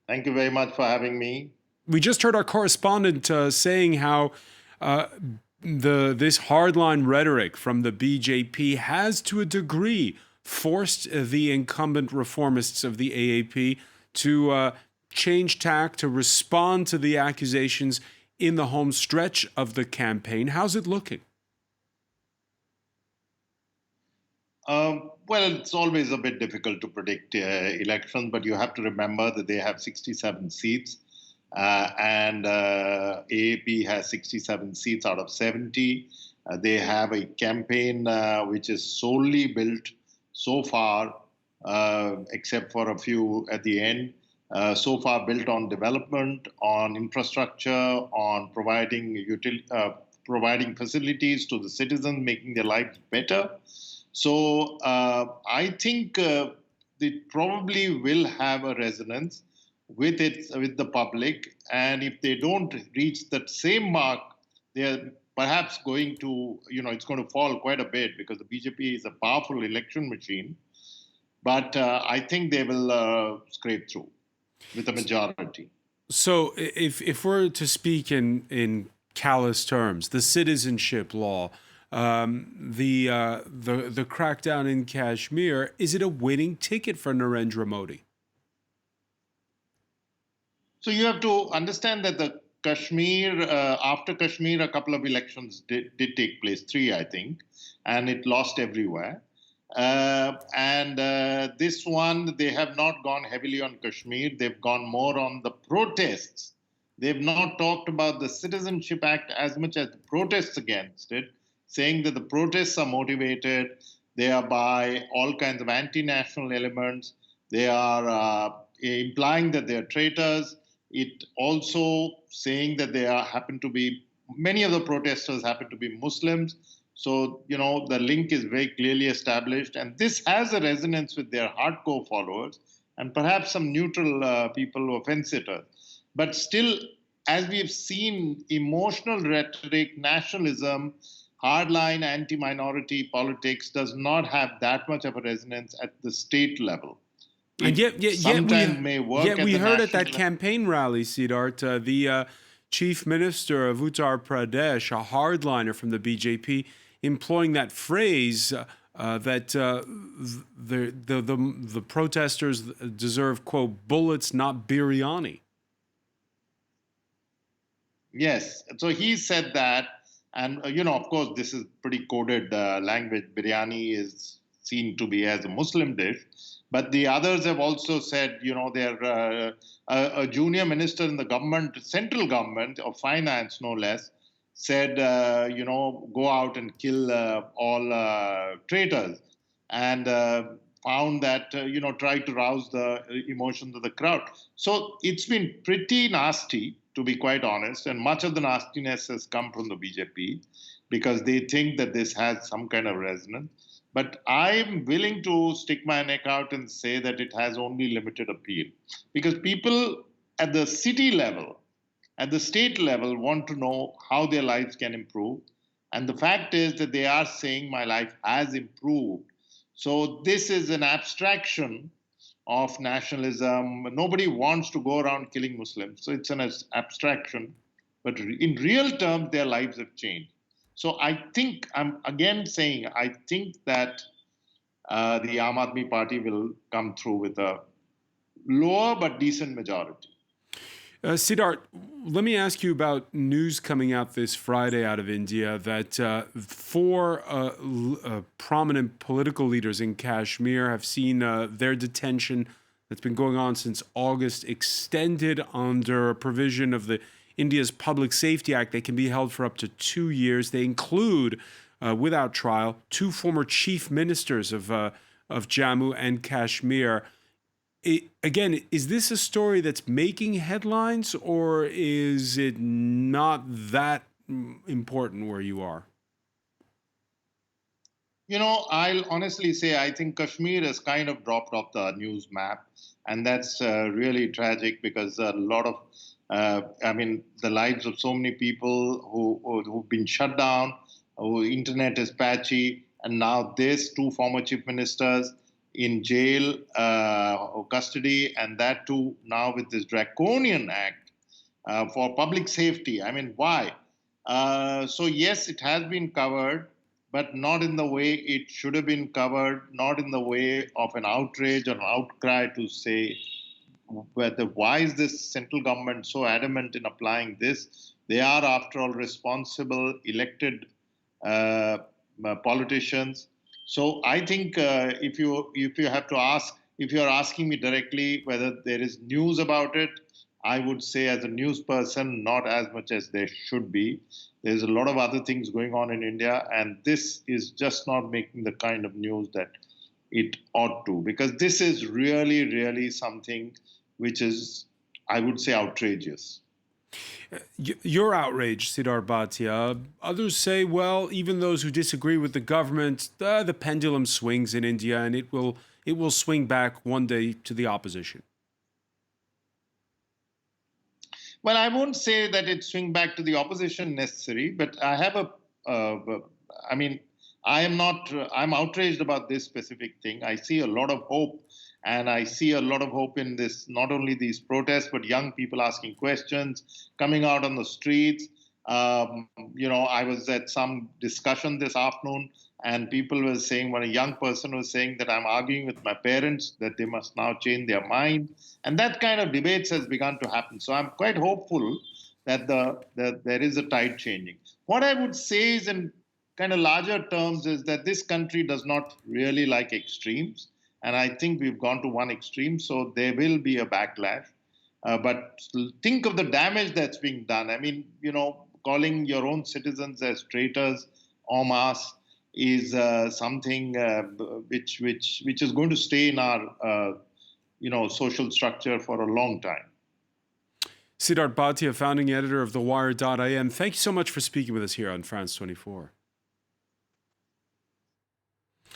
Thank you very much for having me. We just heard our correspondent saying how uh, this hardline rhetoric from the BJP has, to a degree, forced the incumbent reformists of the AAP to change tack, to respond to the accusations in the home stretch of the campaign. How's it looking? Well, it's always a bit difficult to predict elections, but you have to remember that they have 67 seats, and AAP has 67 seats out of 70. They have a campaign which is solely built so far, except for a few at the end, so far built on development, on infrastructure, on providing facilities to the citizens, making their lives better. So I think it probably will have a resonance with the public, and if they don't reach that same mark, they're perhaps going to, it's going to fall quite a bit because the BJP is a powerful election machine. But I think they will scrape through with a majority. So, if we're to speak in callous terms, the citizenship law, the crackdown in Kashmir, is it a winning ticket for Narendra Modi? So you have to understand that the Kashmir, after Kashmir, a couple of elections did take place, three, I think, and it lost everywhere. And this one, they have not gone heavily on Kashmir. They've gone more on the protests. They've not talked about the Citizenship Act as much as the protests against it, saying that the protests are motivated. They are by all kinds of anti national elements. They are implying that they are traitors. It also saying that they are happen to be many of the protesters happen to be Muslims. So the link is very clearly established, and this has a resonance with their hardcore followers and perhaps some neutral people who are fence-sitters. But still, as we have seen, emotional rhetoric, nationalism, hardline anti-minority politics does not have that much of a resonance at the state level. And It sometimes may work yet at we the heard at that national. campaign rally, Siddharth, the chief minister of Uttar Pradesh, a hardliner from the BJP, employing that phrase that the protesters deserve, quote, bullets, not biryani. Yes, so he said that, and of course, this is pretty coded language. Biryani is seen to be as a Muslim dish, but the others have also said, they're a junior minister in the government, central government of finance, no less, said, go out and kill all traitors, and found that, tried to rouse the emotions of the crowd. So it's been pretty nasty, to be quite honest, and much of the nastiness has come from the BJP because they think that this has some kind of resonance. But I'm willing to stick my neck out and say that it has only limited appeal because people at the city level, at the state level, want to know how their lives can improve. And the fact is that they are saying my life has improved. So this is an abstraction of nationalism. Nobody wants to go around killing Muslims. So it's an abstraction. But in real terms, their lives have changed. So I think, I'm again saying, I think that the Aam Aadmi Party will come through with a lower but decent majority. Siddharth, let me ask you about news coming out this Friday out of India that four prominent political leaders in Kashmir have seen their detention that's been going on since August extended under a provision of the India's Public Safety Act. They can be held for up to 2 years. They include, without trial, two former chief ministers of Jammu and Kashmir. Again, is this a story that's making headlines, or is it not that important where you are? I'll honestly say I think Kashmir has kind of dropped off the news map, and that's really tragic because a lot of, the lives of so many people who've been shut down, who internet is patchy, and now this two former chief ministers. in jail or custody, and that too now with this draconian act for public safety. I mean, why? So yes, it has been covered, but not in the way it should have been covered, not in the way of an outrage or an outcry to say whether why is this central government so adamant in applying this? They are, after all, responsible elected uh, politicians. So I think if you have to ask, if you are asking me directly whether there is news about it, I would say as a news person, not as much as there should be. There's a lot of other things going on in India, and this is just not making the kind of news that it ought to, because this is really, really something which is, I would say, outrageous. You're outraged, Siddharth Bhatia. Others say, well, even those who disagree with the government, the pendulum swings in India, and it will swing back one day to the opposition. Well, I won't say that it swing back to the opposition necessary, but I have I mean, I am not, I'm outraged about this specific thing. I see a lot of hope, and I see a lot of hope in this, not only these protests, but young people asking questions, coming out on the streets. I was at some discussion this afternoon, and people were saying, when a young person was saying that I'm arguing with my parents, that they must now change their mind. And that kind of debates has begun to happen. So I'm quite hopeful that there is a tide changing. What I would say is, in kind of larger terms, is that this country does not really like extremes. And I think we've gone to one extreme, so there will be a backlash. But think of the damage that's being done. I mean, calling your own citizens as traitors en masse is something which is going to stay in our social structure for a long time. Siddharth Bhatia, founding editor of TheWire.am. Thank you so much for speaking with us here on France 24.